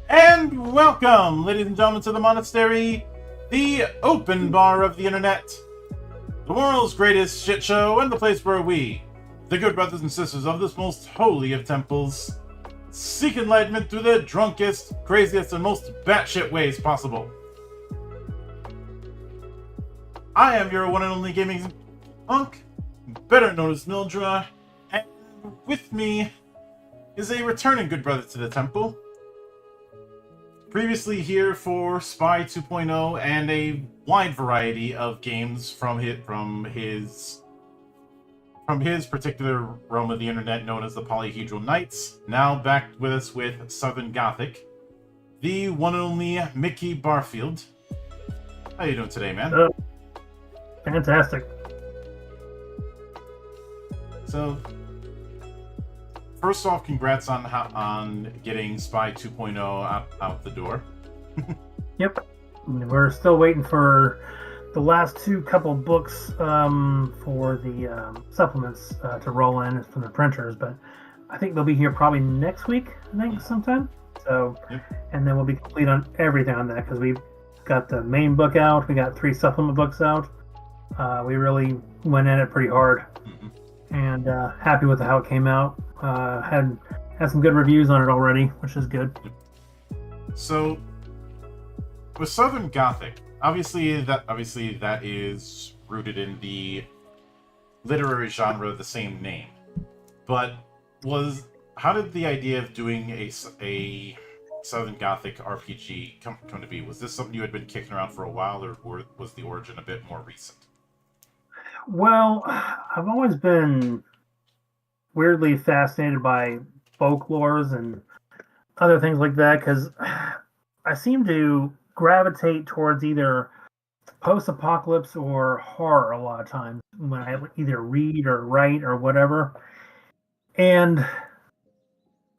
And welcome, ladies and gentlemen, to the monastery, the open bar of the internet, the world's greatest shit show, and the place where we, the good brothers and sisters of this most holy of temples, seek enlightenment through the drunkest, craziest, and most batshit ways possible. I am your one and only gaming punk, better known as Mildra, and with me is a returning good brother to the temple. Previously here for Spy 2.0 and a wide variety of games from his particular realm of the internet known as the Polyhedral Knights. Now back with us with Southern Gothic, the one and only Mickey Barfield. How you doing today, man? Fantastic. So, first off, congrats on getting Spy 2.0 out the door. Yep. We're still waiting for the last couple books for the supplements to roll in from the printers, but I think they'll be here probably next week, sometime. So, yep. And then we'll be complete on everything on that because we've got the main book out, we got 3 supplement books out. We really went at it pretty hard, and happy with how it came out. Had some good reviews on it already, which is good. So, with Southern Gothic, obviously that is rooted in the literary genre of the same name. But how did the idea of doing a Southern Gothic RPG come to be? Was this something you had been kicking around for a while, or was the origin a bit more recent? Well, I've always been weirdly fascinated by folklores and other things like that because I seem to gravitate towards either post-apocalypse or horror a lot of times when I either read or write or whatever. And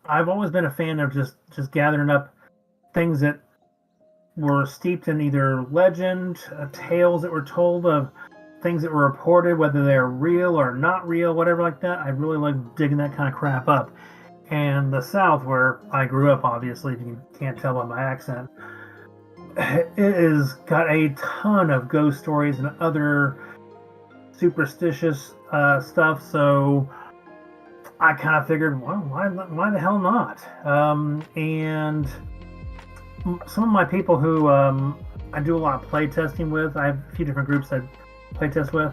I've always been a fan of just gathering up things that were steeped in either legend, tales that were told of things that were reported, whether they're real or not real, whatever like that. I really like digging that kind of crap up. And the South, where I grew up, obviously, if you can't tell by my accent, it has got a ton of ghost stories and other superstitious stuff. So I kind of figured, well, why the hell not? And some of my people who I do a lot of play testing with, I have a few different groups I play test with.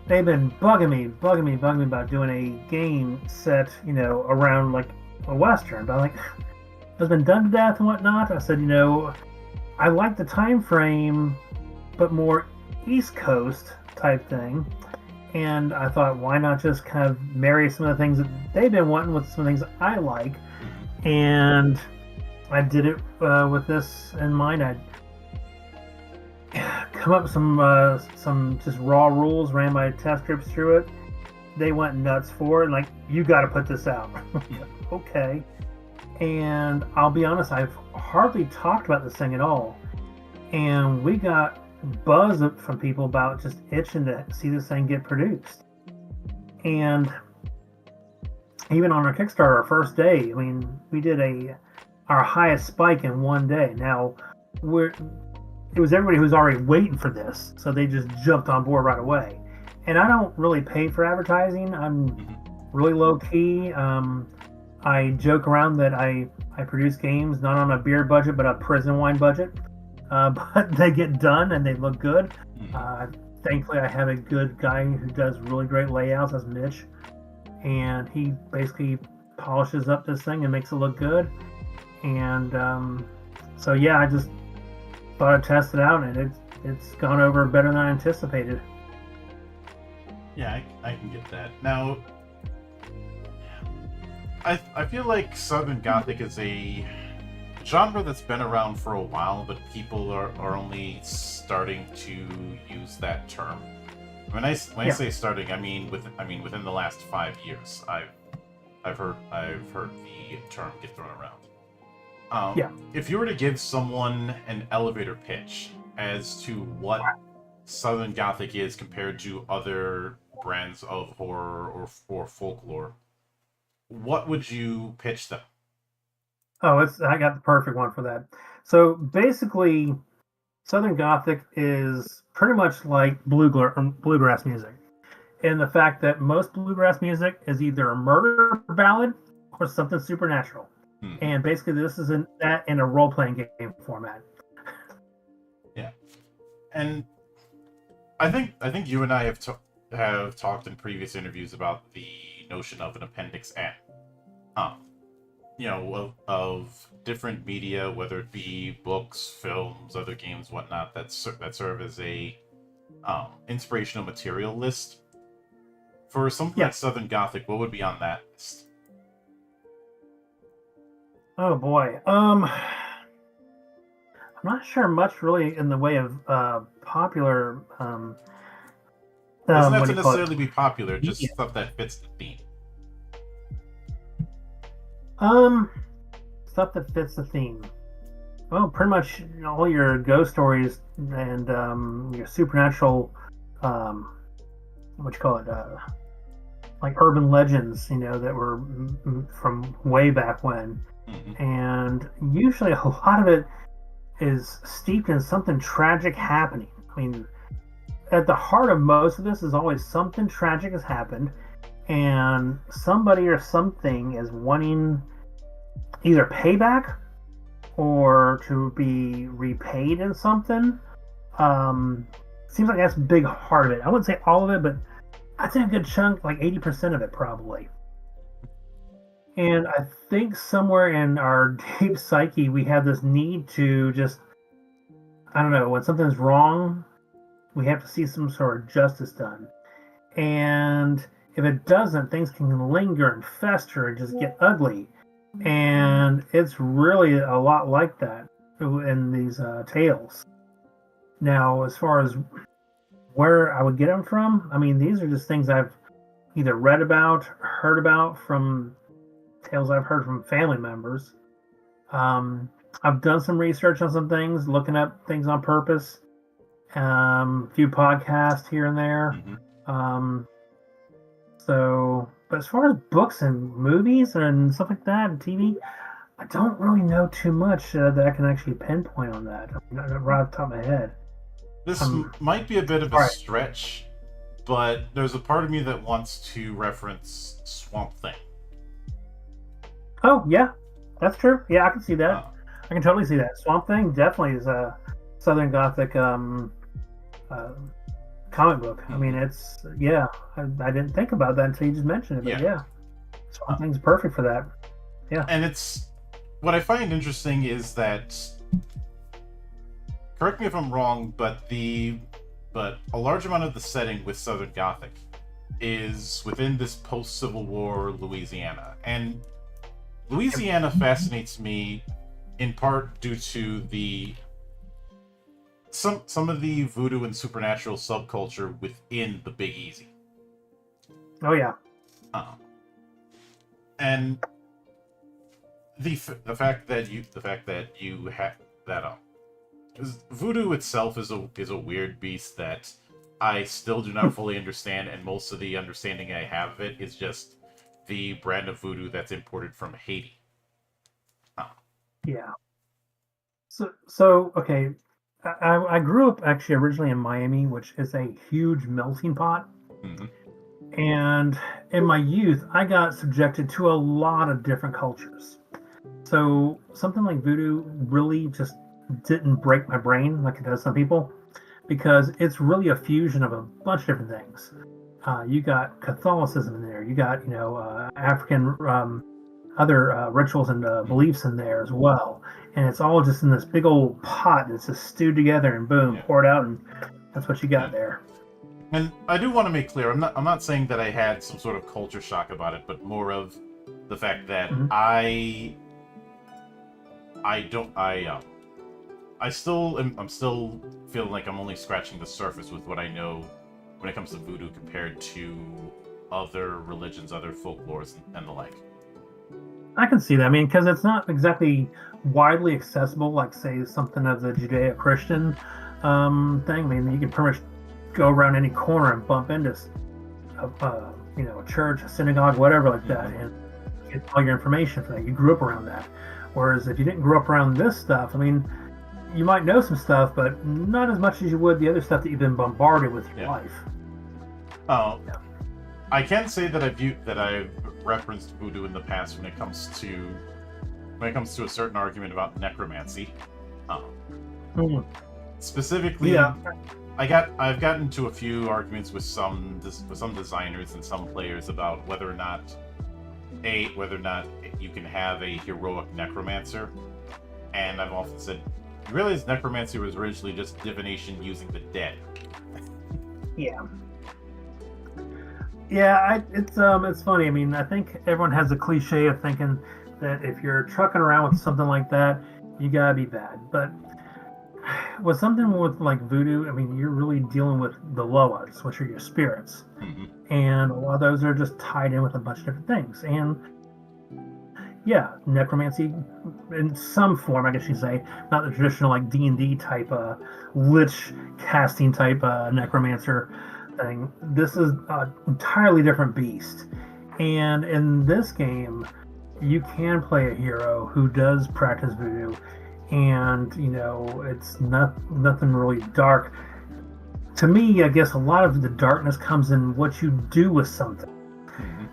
They've been bugging me about doing a game set, around like a Western. But I'm like, it's been done to death and whatnot. I said, I like the time frame, but more East Coast type thing. And I thought, why not just kind of marry some of the things that they've been wanting with some of the things I like. And I did it with this in mind. I'd come up with some just raw rules, ran my test groups through it. They went nuts for it, like, you got to put this out. Okay. And I'll be honest, I've hardly talked about this thing at all. And we got buzz from people about just itching to see this thing get produced. And even on our Kickstarter, our first day, I mean, we did our highest spike in one day. Now, it was everybody who was already waiting for this, so they just jumped on board right away. And I don't really pay for advertising. I'm really low key. I joke around that I produce games not on a beer budget, but a prison wine budget. But they get done and they look good. Thankfully, I have a good guy who does really great layouts. That's Mitch. And he basically polishes up this thing and makes it look good. And so, yeah, I just thought I'd test it out, and it's gone over better than I anticipated. Yeah, I can get that. Now, I feel like Southern Gothic is a genre that's been around for a while, but people are only starting to use that term. When I say starting, I mean within the last 5 years, I've heard the term get thrown around. If you were to give someone an elevator pitch as to what Southern Gothic is compared to other brands of horror or folklore, what would you pitch them? Oh, I got the perfect one for that. So basically, Southern Gothic is pretty much like bluegrass music, in the fact that most bluegrass music is either a murder ballad or something supernatural. And basically, this is in a role-playing game format. Yeah, and I think you and I have talked in previous interviews about the notion of an Appendix N. Of different media, whether it be books, films, other games, whatnot, that serve as a inspirational material list. For something like Southern Gothic, what would be on that list? Oh boy, I'm not sure much really in the way of popular. Doesn't have to necessarily be popular, just stuff that fits the theme. Stuff that fits the theme. Well, pretty much all your ghost stories and your supernatural, like urban legends, that were from way back when. And usually a lot of it is steeped in something tragic happening. I mean, at the heart of most of this is always something tragic has happened, and somebody or something is wanting either payback or to be repaid in something. Seems like that's a big heart of it. I wouldn't say all of it, but I'd say a good chunk, like 80% of it probably. And I think somewhere in our deep psyche, we have this need to just, I don't know, when something's wrong, we have to see some sort of justice done. And if it doesn't, things can linger and fester and just get ugly. And it's really a lot like that in these tales. Now, as far as where I would get them from, I mean, these are just things I've either read about, heard about from tales I've heard from family members. I've done some research on some things, looking up things on purpose. A few podcasts here and there. Mm-hmm. But as far as books and movies and stuff like that and TV, I don't really know too much that I can actually pinpoint on that. I mean, right off the top of my head. This might be a bit of a right. stretch, but there's a part of me that wants to reference Swamp Thing. Oh, yeah, that's true. Yeah, I can see that. I can totally see that. Swamp Thing definitely is a Southern Gothic comic book. I mean, it's, yeah, I didn't think about that until you just mentioned it, but yeah. Swamp Thing's perfect for that. Yeah. And it's, what I find interesting is that, correct me if I'm wrong, but a large amount of the setting with Southern Gothic is within this post-Civil War Louisiana. And Louisiana fascinates me in part due to the some of the voodoo and supernatural subculture within the Big Easy. Oh yeah. And the fact that you have that voodoo itself is a weird beast that I still do not fully understand, and most of the understanding I have of it is just the brand of voodoo that's imported from Haiti. Yeah. So okay, I grew up actually originally in Miami, which is a huge melting pot. Mm-hmm. And in my youth, I got subjected to a lot of different cultures. So something like voodoo really just didn't break my brain like it does some people, because it's really a fusion of a bunch of different things. You got Catholicism in there. You got African other rituals and beliefs in there as well, and it's all just in this big old pot that's just stewed together and boom, poured out, and that's what you got there. And I do want to make clear, I'm not saying that I had some sort of culture shock about it, but more of the fact that I'm still feeling like I'm only scratching the surface with what I know when it comes to voodoo compared to other religions, other folklores, and the like. I can see that. I mean, because it's not exactly widely accessible, like say something of the Judeo-Christian thing. I mean, you can pretty much go around any corner and bump into a church, a synagogue, whatever like that, and get all your information for that. You grew up around that. Whereas if you didn't grow up around this stuff, I mean, you might know some stuff, but not as much as you would the other stuff that you've been bombarded with your life. Oh, I can say that I've referenced voodoo in the past when it comes to a certain argument about necromancy. Specifically, I've gotten into a few arguments with some designers and some players about whether or not you can have a heroic necromancer, and I've often said, you realize necromancy was originally just divination using the dead. It's funny. I mean, I think everyone has a cliche of thinking that if you're trucking around with something like that, you gotta be bad. But with something with like voodoo, I mean, you're really dealing with the Loas, which are your spirits, and a lot of those are just tied in with a bunch of different things. And necromancy in some form, I guess you'd say, not the traditional like D&D type lich casting type necromancer thing. This is an entirely different beast, and in this game you can play a hero who does practice voodoo, and it's nothing really dark. To me, I guess a lot of the darkness comes in what you do with something.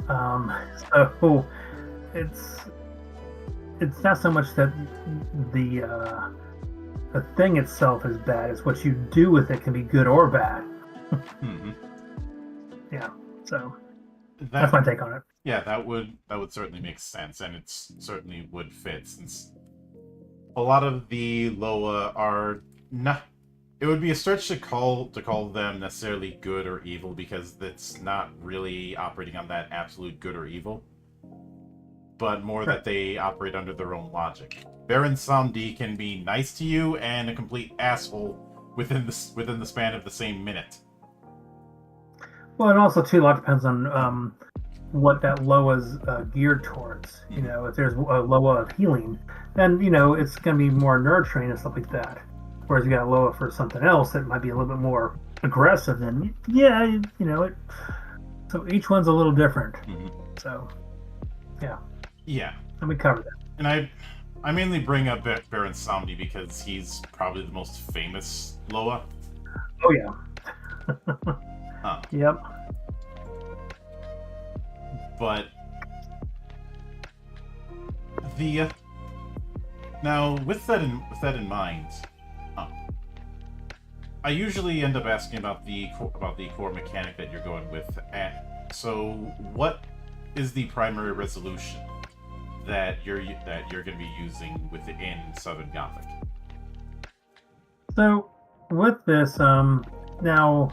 So it's not so much that the thing itself is bad, it's what you do with it can be good or bad. So that's my take on it. Yeah, that would certainly make sense, and it certainly would fit, since a lot of the Loa are not. It would be a stretch to call them necessarily good or evil, because it's not really operating on that absolute good or evil, but more that they operate under their own logic. Baron Samedi can be nice to you and a complete asshole within the span of the same minute. Well, and also too, a lot depends on what that Loa's geared towards. You know, if there's a Loa of healing, then it's going to be more nurturing and stuff like that. Whereas you got a Loa for something else that might be a little bit more aggressive. Then it. So each one's a little different. So Yeah. Let me cover that. And I mainly bring up Baron Samedi because he's probably the most famous Loa. Oh yeah. Yep. But now with that in mind, I usually end up asking about the core mechanic that you're going with. So, what is the primary resolution that you're going to be using within Southern Gothic? So, with this, now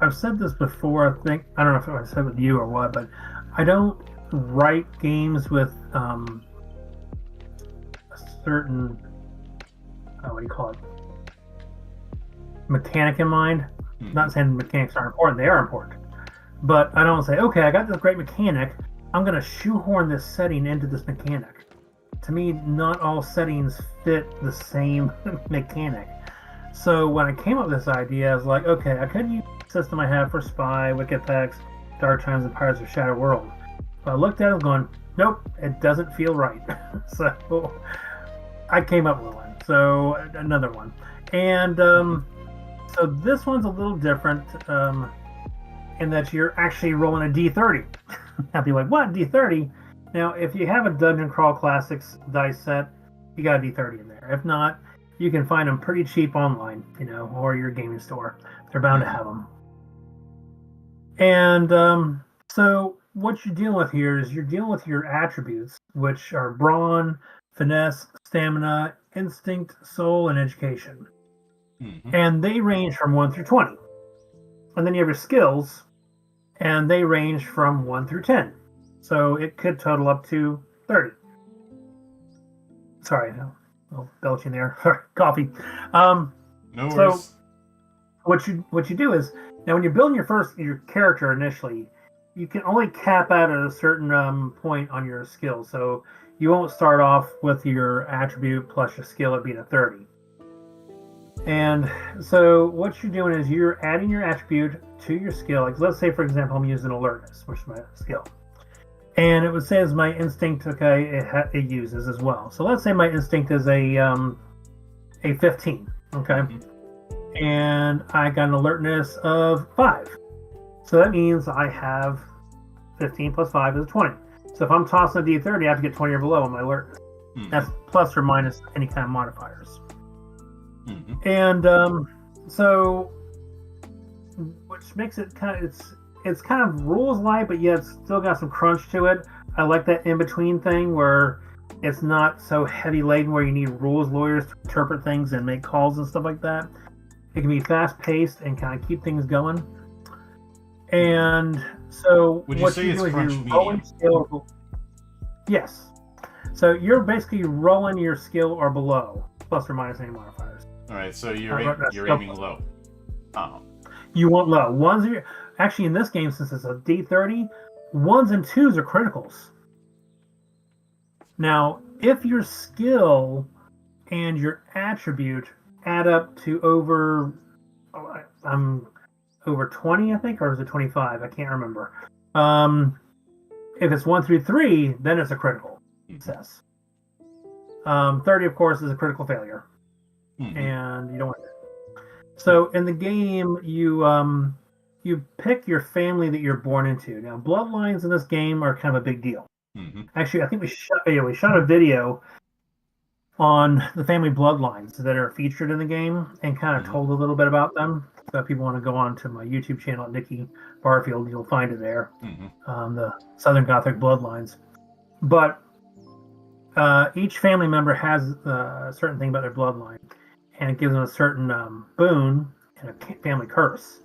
I've said this before. I don't know if I said it with you or what, but I don't write games with a certain what do you call it? Mechanic in mind. Not saying mechanics aren't important; they are important. But I don't say, okay, I got this great mechanic. I'm going to shoehorn this setting into this mechanic. To me, not all settings fit the same mechanic. So when I came up with this idea, I was like, okay, I could use the system I have for Spy, Wicked Pex, Dark Times, and Pirates of Shadow World. But I looked at it going, nope, it doesn't feel right. So I came up with one. So another one. And so this one's a little different in that you're actually rolling a D30. I'll be like, what, D30? Now, if you have a Dungeon Crawl Classics dice set, you got a D30 in there. If not, you can find them pretty cheap online, or your gaming store. They're bound to have them. And so what you're dealing with here is you're dealing with your attributes, which are brawn, finesse, stamina, instinct, soul, and education. And they range from 1 through 20. And then you have your skills, and they range from 1 through 10. So it could total up to 30. Sorry, a little belching there. Coffee. No worries. So what you do is, now when you're building your character initially, you can only cap out at a certain point on your skill. So you won't start off with your attribute plus your skill at being a 30. And so what you're doing is you're adding your attribute to your skill. Like, let's say, for example, I'm using alertness, which is my skill. And it would say as my instinct, okay, it uses as well. So let's say my instinct is a 15, okay? And I got an alertness of 5. So that means I have 15 plus 5 is 20. So if I'm tossing a D30, I have to get 20 or below on my alertness. That's plus or minus any kind of modifiers. And so, which makes it it's kind of rules light, but yet it's still got some crunch to it. I like that in between thing where it's not so heavy laden, where you need rules lawyers to interpret things and make calls and stuff like that. It can be fast paced and kind of keep things going. And so, would you what say you it's do is crunch you're medium? rolling skill. Yes. So you're basically rolling your skill or below, plus or minus any modifiers. All right, so you're aiming low. You want low. Actually, in this game, since it's a D30, 1s and 2s are criticals. Now, if your skill and your attribute add up to over 20, I think, or is it 25? I can't remember. If it's 1 through 3, then it's a critical success. 30, of course, is a critical failure. And you don't want that. So in the game, you pick your family that you're born into. Now, bloodlines in this game are kind of a big deal. Actually, I think we shot a video on the family bloodlines that are featured in the game and kind of told a little bit about them. So if people want to go on to my YouTube channel at Nikki Barfield, you'll find it there. The Southern Gothic bloodlines. But each family member has a certain thing about their bloodline, and it gives them a certain boon and a family curse.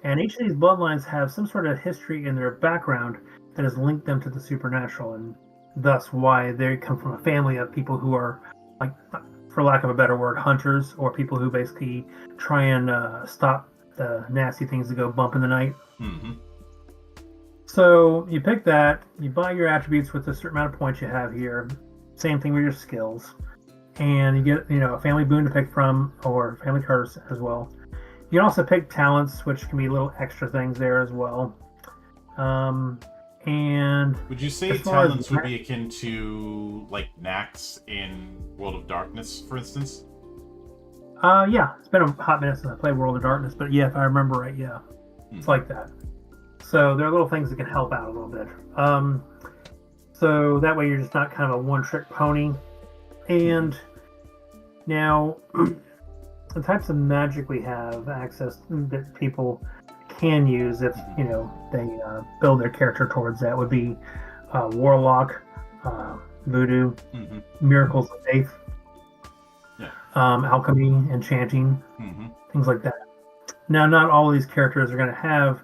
And each of these bloodlines have some sort of history in their background that has linked them to the supernatural, and thus why they come from a family of people who are, like, for lack of a better word, hunters, or people who basically try and stop the nasty things that go bump in the night. So you pick that, you buy your attributes with a certain amount of points you have here. Same thing with your skills. And you get, a family boon to pick from, or family curse as well. You can also pick talents, which can be little extra things there as well. And would you say as far as talents would be akin to like knacks in World of Darkness, for instance? yeah, it's been a hot minute since I played World of Darkness, but yeah, if I remember right, yeah, it's like that. So there are little things that can help out a little bit. So that way you're just not kind of a one-trick pony. And now, the types of magic we have access that people can use if they build their character towards that would be warlock, voodoo, miracles of faith, alchemy, enchanting, things like that. Now, not all of these characters are going to have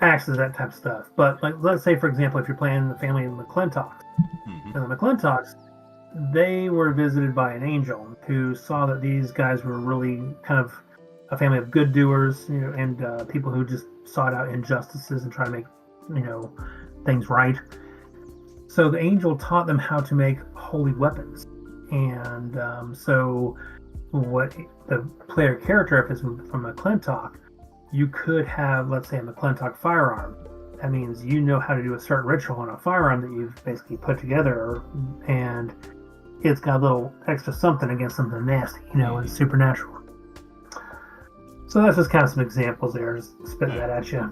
access to that type of stuff, but like, let's say, for example, if you're playing the family of McClintock, and the McClintocks, they were visited by an angel who saw that these guys were really kind of a family of good doers, and people who just sought out injustices and try to make, things right. So the angel taught them how to make holy weapons, and so what the player character, if it's from McClintock, you could have, let's say, a McClintock firearm. That means you know how to do a certain ritual on a firearm that you've basically put together, and it's got a little extra something against something nasty, and supernatural. So that's just kind of some examples there, just spit that at you.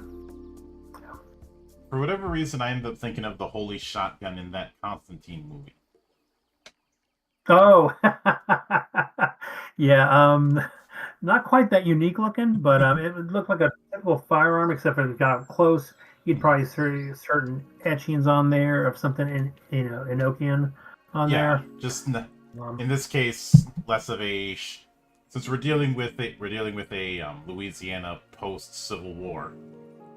For whatever reason, I ended up thinking of the holy shotgun in that Constantine movie. Oh, yeah. Not quite that unique looking, but it would look like a typical firearm, except for if you got up close, you'd probably see certain etchings on there of something in Enochian on there. Just in this case, less of a since we're dealing with a Louisiana post Civil War.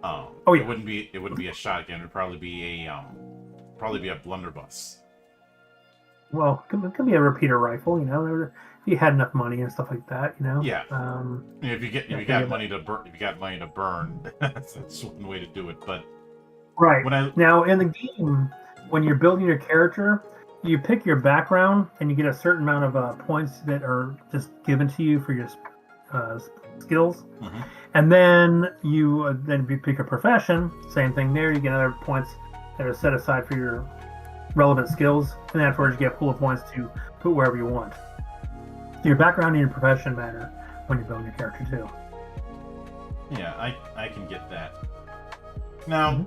It wouldn't be a shotgun. It'd probably be a blunderbuss. Well, it could be a repeater rifle, if you had enough money and stuff like that, Yeah. If you got money to burn, that's one way to do it. But right now in the game, when you're building your character, you pick your background and you get a certain amount of points that are just given to you for your skills, and then you pick a profession. Same thing there. You get other points that are set aside for your relevant skills, and afterwards you get a pool of points to put wherever you want. Your background and your profession matter when you're building your character too. Yeah, I can get that. Now,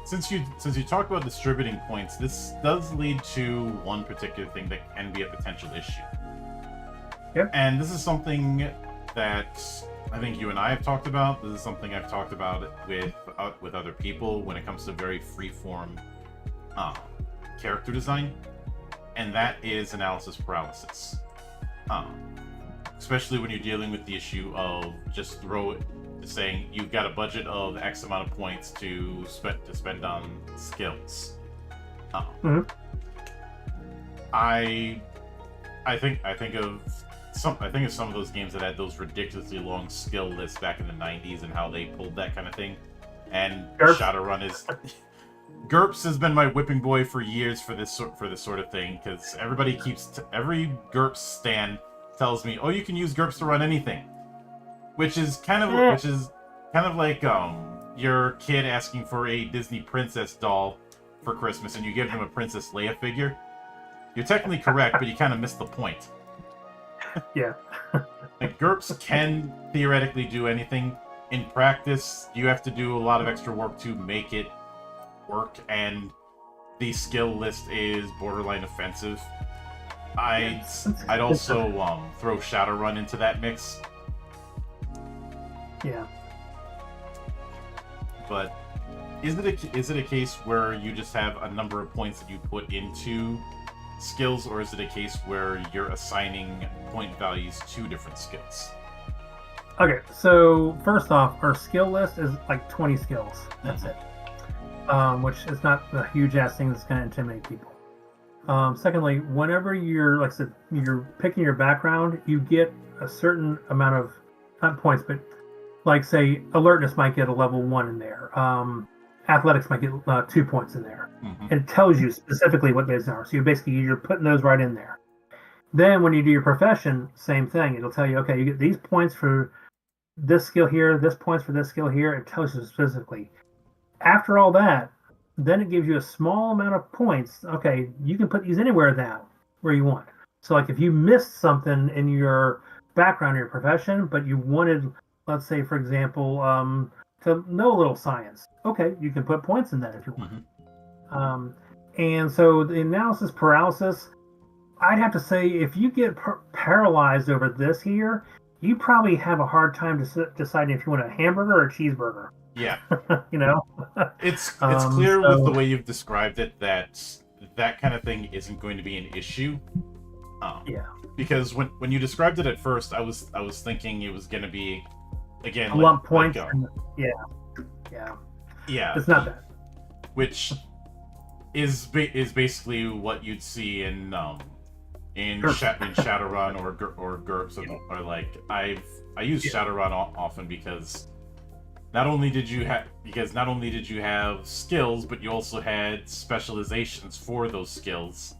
since you talked about distributing points, this does lead to one particular thing that can be a potential issue. Yep. And this is something that I think you and I have talked about. This is something I've talked about with other people when it comes to very freeform character design, and that is analysis paralysis. Especially when you're dealing with the issue of just saying you've got a budget of X amount of points to spend on skills. I think of some of those games that had those ridiculously long skill lists back in the 90s and how they pulled that kind of thing. And Shadowrun is GURPS has been my whipping boy for years for this sort of thing, because every GURPS stan tells me, "Oh, you can use GURPS to run anything," which is kind of like your kid asking for a Disney princess doll for Christmas, and you give them a Princess Leia figure. You're technically correct, but you kind of missed the point. Yeah. Like, GURPS can theoretically do anything. In practice, you have to do a lot of extra work to make it work, and the skill list is borderline offensive. I'd also throw Shadowrun into that mix. Yeah. But is it a case where you just have a number of points that you put into skills, or is it a case where you're assigning point values to different skills? Okay, so first off, our skill list is like 20 skills. That's it. Which is not a huge ass thing that's going to intimidate people. Secondly, whenever you're, like I said, you're picking your background, you get a certain amount of, not points, but like say alertness might get a level 1 in there. Athletics might get 2 points in there. Mm-hmm. It tells you specifically what those are. So you're putting those right in there. Then when you do your profession, same thing. It'll tell you, okay, you get these points for this skill here, this points for this skill here. It tells you specifically. After all that, then it gives you a small amount of points. Okay, you can put these anywhere now where you want. So like if you missed something in your background or your profession, but you wanted, let's say for example, to know a little science. Okay, you can put points in that if you want. Mm-hmm. And so the analysis paralysis, I'd have to say if you get paralyzed over this here, you probably have a hard time deciding if you want a hamburger or a cheeseburger. Yeah. You know? It's clear with the way you've described it that that kind of thing isn't going to be an issue. Yeah. Because when you described it at first, I was thinking it was going to be, again, lump points. Yeah. It's not that. Which is basically what you'd see in Shadowrun or GURPS, or like I use Shadowrun often because not only did you have skills, but you also had specializations for those skills,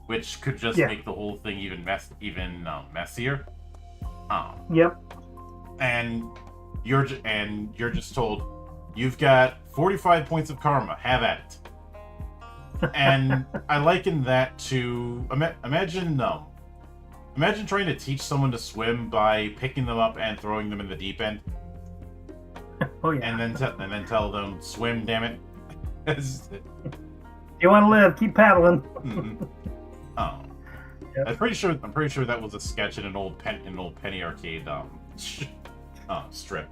which could just make the whole thing even messier. Yep. And you're just told you've got 45 points of karma. Have at it. And I liken that to imagine trying to teach someone to swim by picking them up and throwing them in the deep end. Oh yeah. And then tell them swim, damn it. You want to live? Keep paddling. Mm-hmm. Oh. Yep. I'm pretty sure that was a sketch in an old Penny Arcade strip.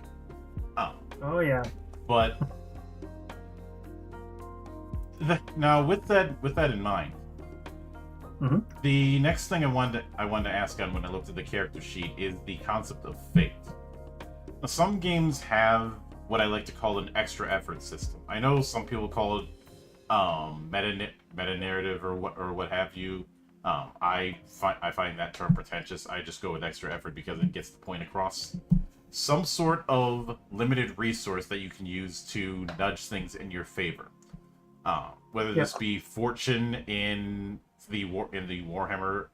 Oh yeah. But now with that in mind, mm-hmm. the next thing I wanted to ask on when I looked at the character sheet is the concept of fate. Now, some games have what I like to call an extra effort system. I know some people call it meta narrative or what have you. I find that term pretentious. I just go with extra effort because it gets the point across. Some sort of limited resource that you can use to nudge things in your favor. Whether this be fortune in the Warhammer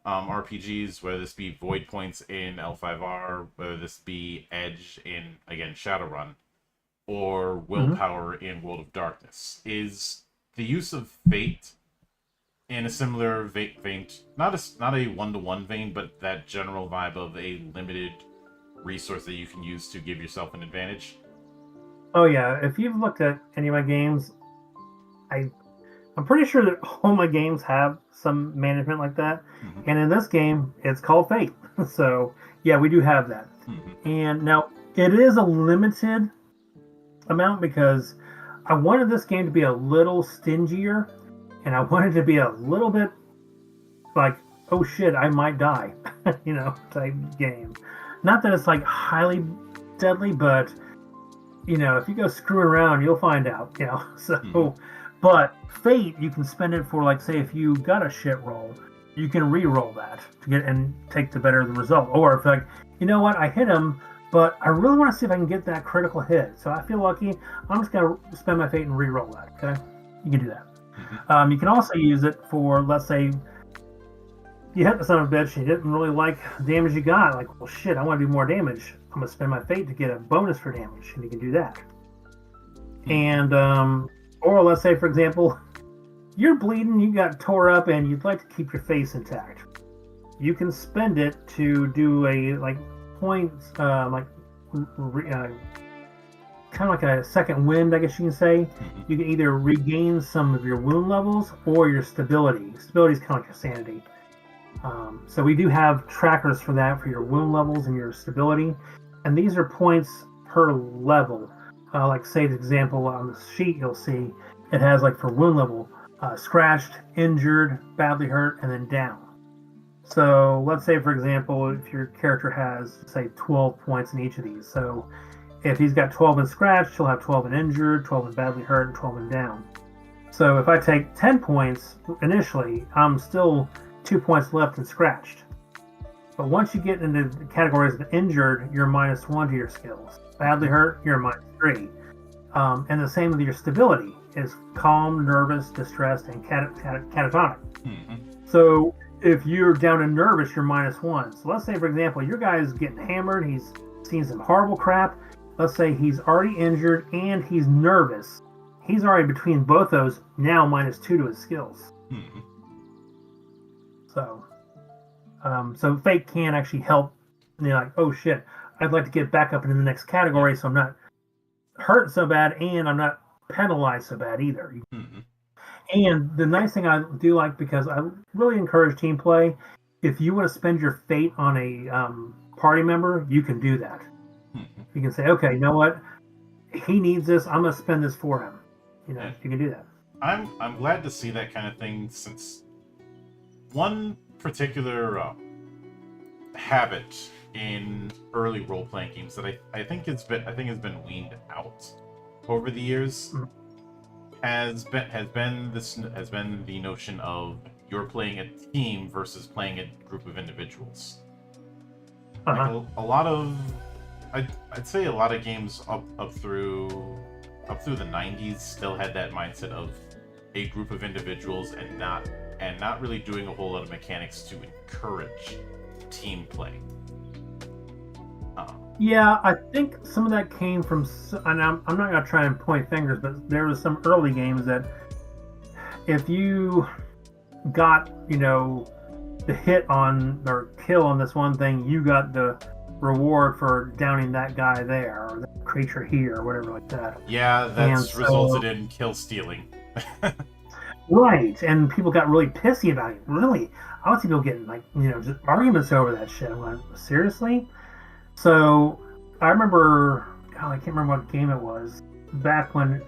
RPGs, whether this be void points in L5R, whether this be edge in, again, Shadowrun, or willpower in World of Darkness, is the use of fate in a similar vein, not a one-to-one vein, but that general vibe of a limited resource that you can use to give yourself an advantage. Oh yeah, if you've looked at any of my games, I'm pretty sure that all my games have some management like that. Mm-hmm. And in this game, it's called Fate. So yeah, we do have that. Mm-hmm. And now it is a limited amount because I wanted this game to be a little stingier, and I wanted to be a little bit like, oh shit, I might die, type game. Not that it's like highly deadly, but if you go screwing around, you'll find out, So, mm-hmm. But fate, you can spend it for, like, say, if you got a shit roll, you can re-roll that to get and take the better the result. Or if, like, you know what, I hit him, but I really want to see if I can get that critical hit. So I feel lucky. I'm just going to spend my fate and re-roll that. Okay, you can do that. Mm-hmm. You can also use it for, let's say, you hit the son of a bitch, you didn't really like the damage you got. Like, well, shit, I want to do more damage. I'm going to spend my fate to get a bonus for damage, and you can do that. And, or let's say, for example, you're bleeding, you got tore up, and you'd like to keep your face intact. You can spend it to do a, like, points, kind of like a second wind, I guess you can say. You can either regain some of your wound levels or your stability. Stability is kind of like your sanity. So we do have trackers for that, for your wound levels and your stability. And these are points per level. Like, say, the example on the sheet, you'll see it has, like, for wound level, scratched, injured, badly hurt, and then down. So let's say, for example, if your character has, say, 12 points in each of these. So if he's got 12 in scratched, he'll have 12 in injured, 12 in badly hurt, and 12 in down. So if I take 10 points initially, I'm still 2 points left in scratched. But once you get into the categories of injured, you're -1 to your skills. Badly hurt, you're -3. And the same with your stability is calm, nervous, distressed, and catatonic. Mm-hmm. So if you're down to nervous, you're -1. So let's say, for example, your guy's getting hammered. He's seen some horrible crap. Let's say he's already injured and he's nervous. He's already between both those, now -2 to his skills. Mm-hmm. So fate can actually help. And you're like, oh shit, I'd like to get back up into the next category, so I'm not hurt so bad and I'm not penalized so bad either. Mm-hmm. And the nice thing I do like, because I really encourage team play, if you want to spend your fate on a party member, you can do that. Mm-hmm. You can say, okay, you know what? He needs this. I'm going to spend this for him. You know, Yeah. you can do that. I'm glad to see that kind of thing, since one particular habit in early role-playing games that I think has been weaned out over the years Mhm. has been the notion of you're playing a team versus playing a group of individuals. Uh-huh. Like a lot of I'd say a lot of games up through the 90s still had that mindset of a group of individuals and not really doing a whole lot of mechanics to encourage team play. Yeah, I think some of that came from, and I'm not going to try and point fingers, but there was some early games that if you got, the hit on or kill on this one thing, you got the reward for downing that guy there or that creature here or whatever like that. Yeah, that's resulted in kill stealing. Right, and people got really pissy about it. Really, I would see people getting just arguments over that shit. I'm like, seriously? So I remember, God, I can't remember what game it was back when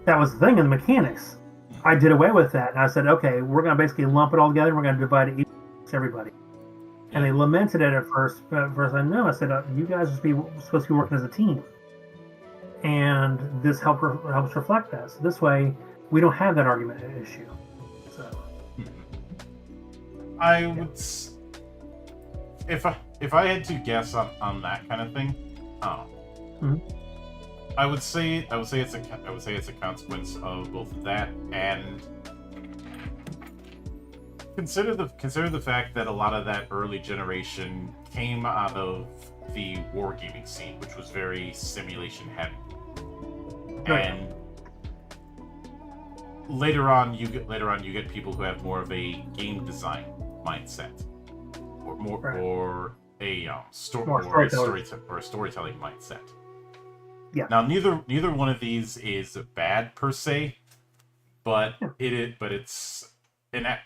that was the thing in the mechanics. I did away with that, and I said, okay, we're going to basically lump it all together. And we're going to divide it equally to everybody. And they lamented it at first. But at first, I said, you guys are supposed to be working as a team, and this helps reflect that. So this way, we don't have that argument issue. So I would, if I had to guess on that kind of thing, I would say it's a consequence of both that and consider the fact that a lot of that early generation came out of the wargaming scene, which was very simulation heavy, and later on you get people who have more of a game design mindset, or more or a storytelling mindset. Yeah. Now neither one of these is bad per se, but it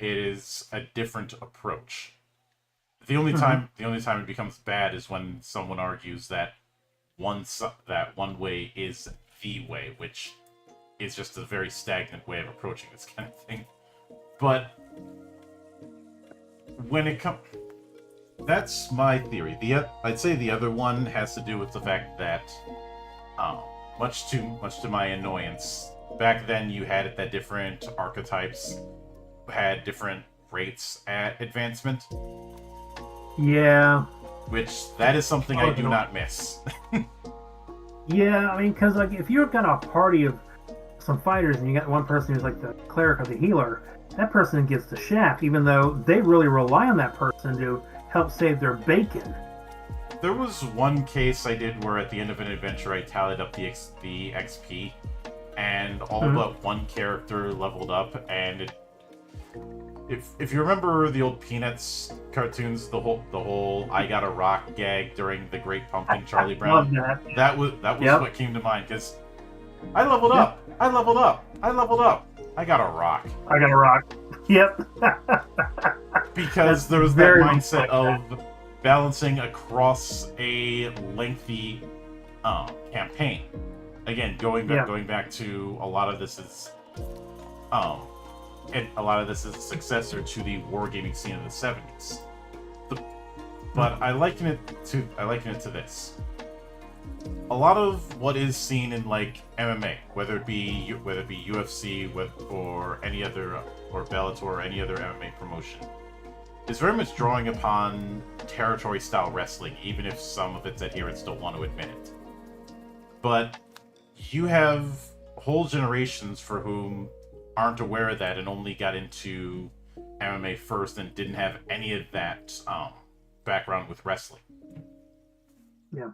is a different approach. The only time it becomes bad is when someone argues that one way is the way, which is just a very stagnant way of approaching this kind of thing. But when it comes, that's my theory. I'd say the other one has to do with the fact that, much to my annoyance, back then you had that different archetypes had different rates at advancement. Yeah. Which that is something I do not miss. Yeah, I mean, because if you've got a party of some fighters and you got one person who's like the cleric or the healer, that person gets the shaft, even though they really rely on that person to help save their bacon. There was one case I did where at the end of an adventure I tallied up the XP, and all but one character leveled up, and if you remember the old Peanuts cartoons, the whole "I got a rock" gag during the Great Pumpkin, Charlie Brown. That was what came to mind, because I leveled up. I got a rock. I got a rock. Yep. Because there was that mindset of balancing across a lengthy campaign. Again, going back to a lot of this is a successor to the wargaming scene of the 70s. But I liken it to this. A lot of what is seen in like MMA, whether it be UFC or any other or Bellator or any other MMA promotion, is very much drawing upon territory-style wrestling, even if some of its adherents don't want to admit it. But you have whole generations for whom aren't aware of that and only got into MMA first and didn't have any of that background with wrestling. Yeah.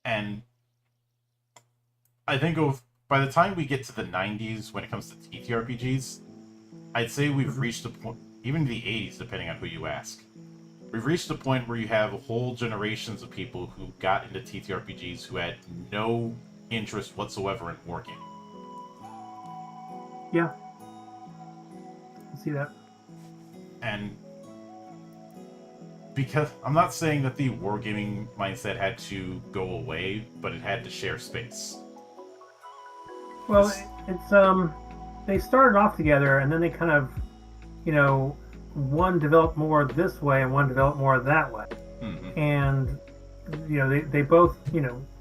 And I think by the time we get to the 90s, when it comes to TTRPGs, I'd say we've reached a point, even the 80s, depending on who you ask, we've reached a point where you have whole generations of people who got into TTRPGs who had no interest whatsoever in wargaming. Yeah. I see that. And because I'm not saying that the wargaming mindset had to go away, but it had to share space. Well, it's they started off together, and then they kind of, one developed more this way and one developed more that way. Mm-hmm. And they both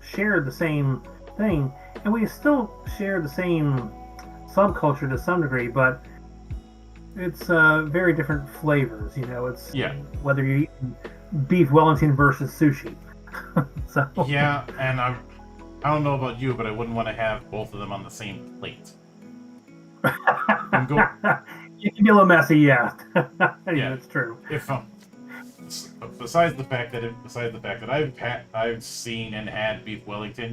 shared the same thing, and we still share the same subculture to some degree, but it's very different flavors. It's whether you're eating beef Wellington versus sushi. So yeah, and I don't know about you, but I wouldn't want to have both of them on the same plate. You can be a little messy, yeah. Yeah, that's true. If besides the fact that I've seen and had beef Wellington,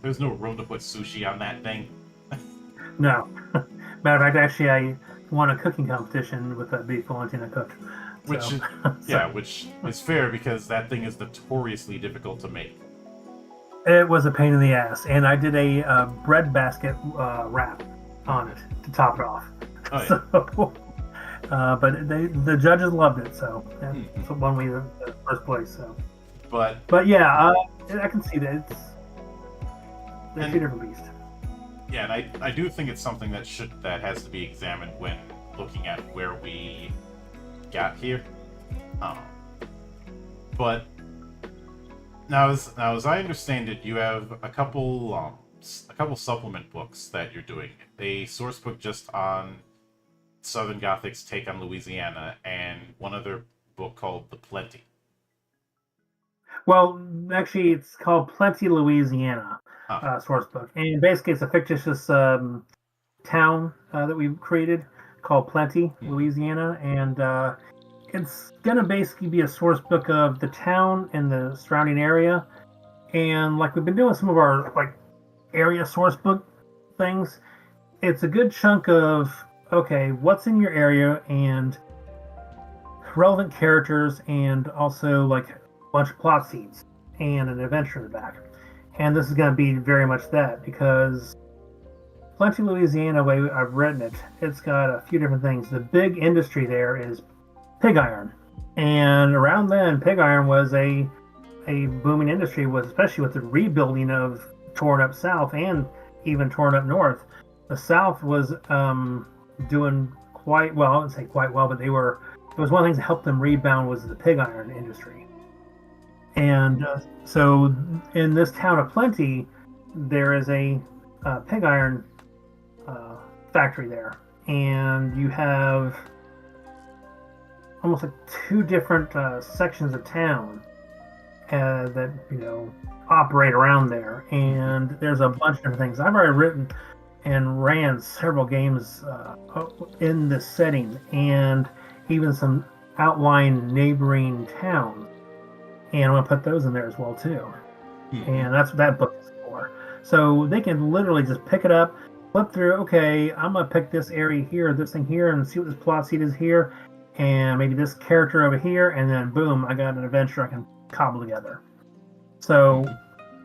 there's no room to put sushi on that thing. No. Matter of fact, actually, I won a cooking competition with that beef Wellington I cooked. Which is fair because that thing is notoriously difficult to make. It was a pain in the ass, and I did a bread basket wrap on it to top it off. Oh, yeah. So, but the judges loved it, so that's what won me the first place. So, but yeah, I can see that they're two different beasts. Yeah, and I do think it's something that has to be examined when looking at where we got here. But now as I understand it, you have a couple supplement books that you're doing. A source book just on Southern Gothic's take on Louisiana, and one other book called The Plenty. Well, actually, it's called Plenty, Louisiana. Source book, and basically it's a fictitious town that we've created called Plenty, Louisiana, and it's gonna basically be a source book of the town and the surrounding area, and like we've been doing some of our area source book things. It's a good chunk of what's in your area and relevant characters, and also a bunch of plot seeds and an adventure in the back. And this is going to be very much that, because Plenty, Louisiana, the way I've written it, it's got a few different things. The big industry there is pig iron. And around then, pig iron was a booming industry, especially with the rebuilding of torn up South and even torn up North. The South was doing quite well. I wouldn't say quite well, but it was one of the things that helped them rebound was the pig iron industry. And so in this town of Plenty, there is a pig iron factory there. And you have almost two different sections of town that, operate around there. And there's a bunch of different things. I've already written and ran several games in this setting, and even some outlying neighboring towns. And I'm going to put those in there as well, too. And that's what that book is for. So they can literally just pick it up, flip through, I'm going to pick this area here, this thing here, and see what this plot seed is here, and maybe this character over here, and then boom, I got an adventure I can cobble together. So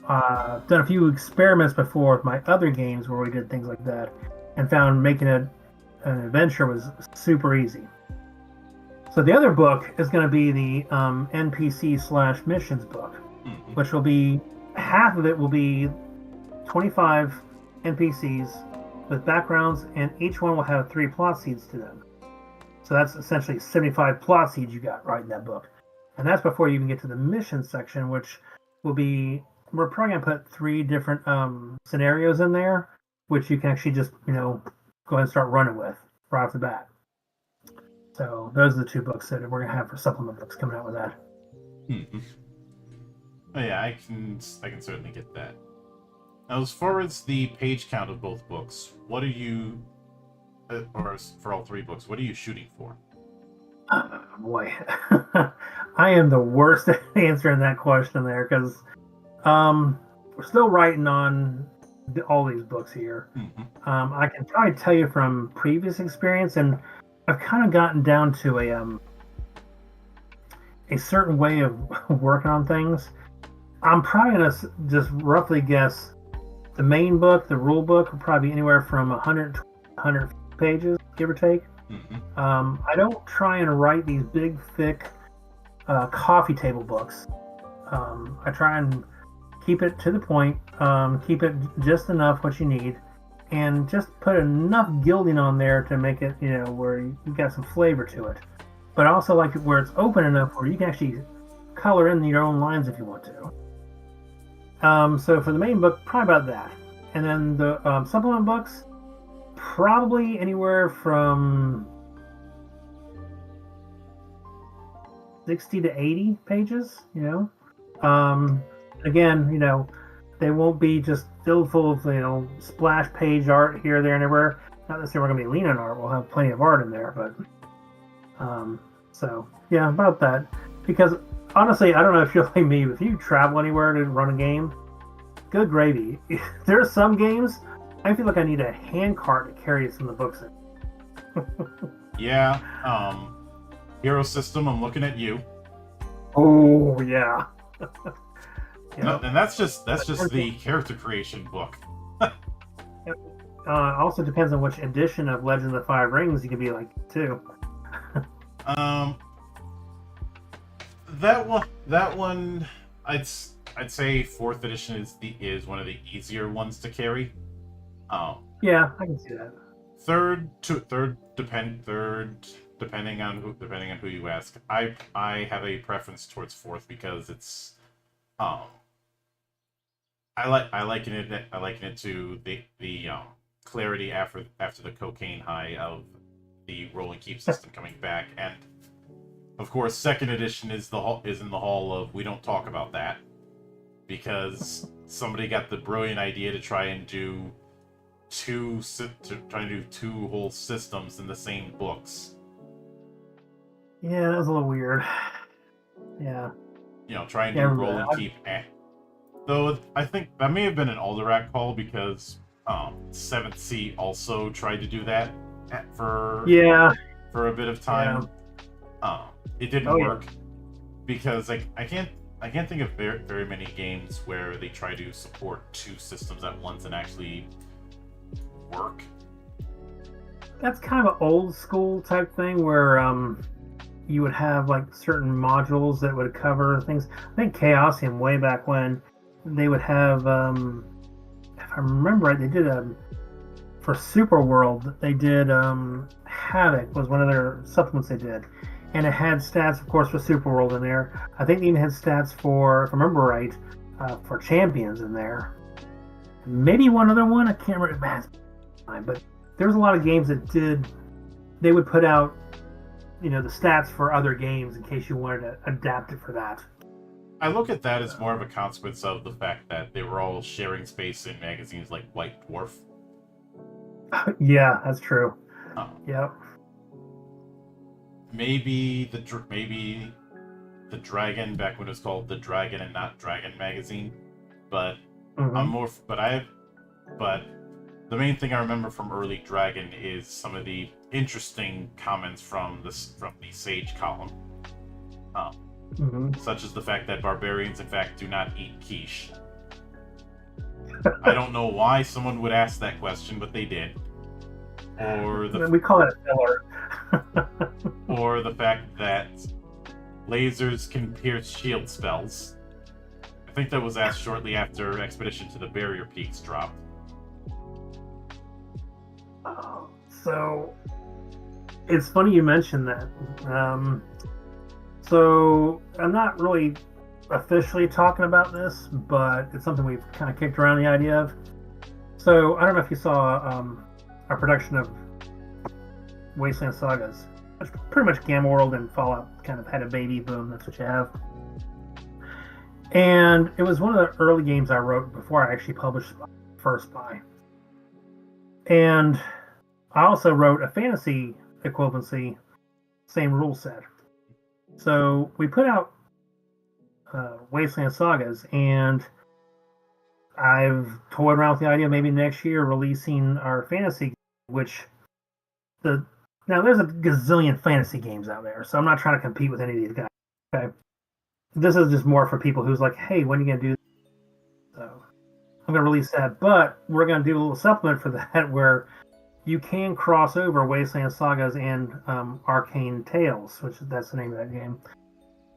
I've done a few experiments before with my other games where we did things like that, and found making an adventure was super easy. So the other book is going to be the NPC/missions book, which will be, half of it will be 25 NPCs with backgrounds, and each one will have 3 plot seeds to them. So that's essentially 75 plot seeds you got right in that book. And that's before you even get to the mission section, which will be, we're probably going to put 3 different scenarios in there, which you can actually just, go ahead and start running with right off the bat. So those are the 2 books that we're gonna have for supplement books coming out with that. Hmm. Oh, yeah, I can certainly get that. Now, as far as the page count of both books, what are you, or for all 3 books, what are you shooting for? Boy, I am the worst at answering that question there because we're still writing on all these books here. Mm-hmm. I can probably tell you from previous experience, and I've kind of gotten down to a certain way of working on things. I'm probably gonna just roughly guess the main book, the rule book, will probably be anywhere from 100 to 100 pages, give or take. Mm-hmm. I don't try and write these big, thick coffee table books. I try and keep it to the point, keep it just enough what you need, and just put enough gilding on there to make it, where you've got some flavor to it. But I also like it where it's open enough where you can actually color in your own lines if you want to. So for the main book, probably about that. And then the supplement books, probably anywhere from 60 to 80 pages, Again, they won't be just filled full of, splash page art here, there, and everywhere. Not necessarily we're going to be lean on art. We'll have plenty of art in there, but... So, yeah, about that. Because, honestly, I don't know if you're like me, if you travel anywhere to run a game, good gravy. There are some games, I feel like I need a hand cart to carry some of the books in. Yeah, Hero System, I'm looking at you. Oh, yeah. No, and that's just the character creation book. Also depends on which edition of Legend of the Five Rings you could be like, too. That one, I'd say 4th edition is one of the easier ones to carry. Yeah, I can see that. Third, depending on who you ask. I have a preference towards 4th because it's I liken it to the clarity after the cocaine high of the roll and keep system coming back, and of course 2nd edition is in the hall of we don't talk about that, because somebody got the brilliant idea to try and do 2 whole systems in the same books. Yeah, that was a little weird. Yeah. Try and do roll and keep. Though I think that may have been an Alderac call, because 7th Sea also tried to do that for a bit of time. Yeah. It didn't work because I can't think of very many games where they try to support 2 systems at once and actually work. That's kind of an old school type thing where you would have like certain modules that would cover things. I think Chaosium way back when, they would have, if I remember right, they did for Super World, they did Havoc was one of their supplements they did. And it had stats, of course, for Super World in there. I think they even had stats for, if I remember right, for Champions in there. Maybe one other one, I can't remember, but there was a lot of games that they would put out, the stats for other games in case you wanted to adapt it for that. I look at that as more of a consequence of the fact that they were all sharing space in magazines like White Dwarf. Yeah, that's true. Yep. Maybe the Dragon, back when it was called the Dragon and not Dragon magazine, but but the main thing I remember from early Dragon is some of the interesting comments from the Sage column. Such as the fact that barbarians, in fact, do not eat quiche. I don't know why someone would ask that question, but they did. Or we call it a filler. Or the fact that lasers can pierce shield spells. I think that was asked shortly after Expedition to the Barrier Peaks dropped. So, it's funny you mentioned that. So, I'm not really officially talking about this, but it's something we've kind of kicked around the idea of. So, I don't know if you saw our production of Wasteland Sagas. pretty much Gamma World and Fallout kind of had a baby boom. That's what you have. And it was one of the early games I wrote before I actually published First Buy. And I also wrote a fantasy equivalency, same rule set. So we put out Wasteland Sagas, and I've toyed around with the idea of maybe next year releasing our fantasy, which now there's a gazillion fantasy games out there, so I'm not trying to compete with any of these guys. Okay, this is just more for people who's like, hey, when are you gonna do this? So I'm gonna release that, but we're gonna do a little supplement for that where you can cross over Wasteland Sagas and Arcane Tales, which that's the name of that game,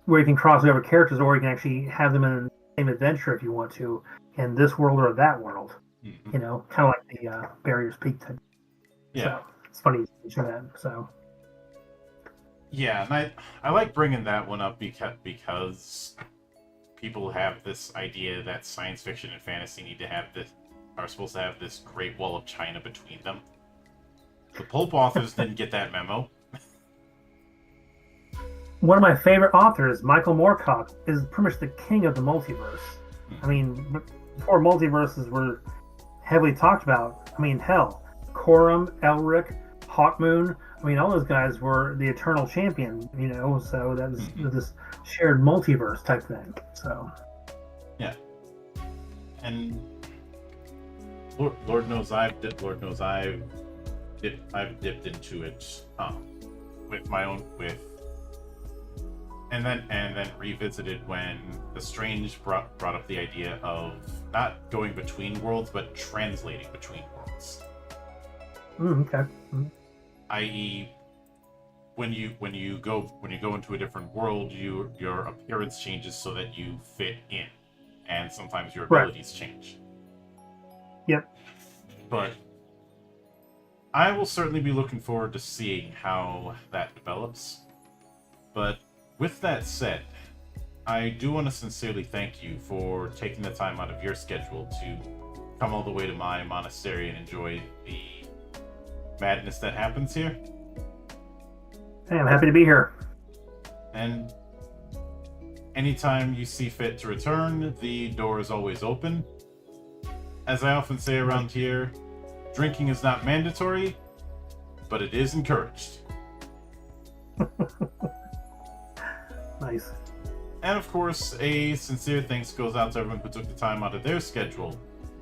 where you can cross over characters, or you can actually have them in the same adventure if you want to, in this world or that world. Mm-hmm. You know, kind of like the Barriers Peak type. Yeah. So it's funny you mention that. So. Yeah, and I like bringing that one up because people have this idea that science fiction and fantasy are supposed to have this great wall of China between them. The pulp authors didn't get that memo. One of my favorite authors, Michael Moorcock, is pretty much the king of the multiverse. I mean, before multiverses were heavily talked about, I mean, hell, Corum, Elric, Hawkmoon, I mean, all those guys were the eternal champion, you know, so that was this shared multiverse type thing, so. Yeah. And Lord knows I've dipped into it and then revisited when The Strange brought up the idea of not going between worlds, but translating between worlds. Okay. I.e., when you go into a different world, your appearance changes so that you fit in, and sometimes your abilities change. Yep. But I will certainly be looking forward to seeing how that develops. But with that said, I do want to sincerely thank you for taking the time out of your schedule to come all the way to my monastery and enjoy the madness that happens here. Hey, I'm happy to be here. And anytime you see fit to return, the door is always open. As I often say around here, drinking is not mandatory, but it is encouraged. Nice. And of course, a sincere thanks goes out to everyone who took the time out of their schedule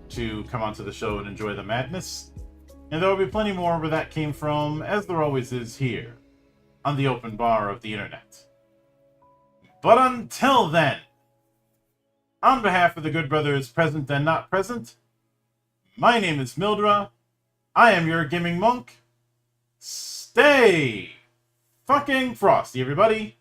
to come onto the show and enjoy the madness. And there will be plenty more where that came from, as there always is here, on the open bar of the internet. But until then, on behalf of the good brothers present and not present, my name is Mildra. I am your gaming monk. Stay fucking frosty, everybody.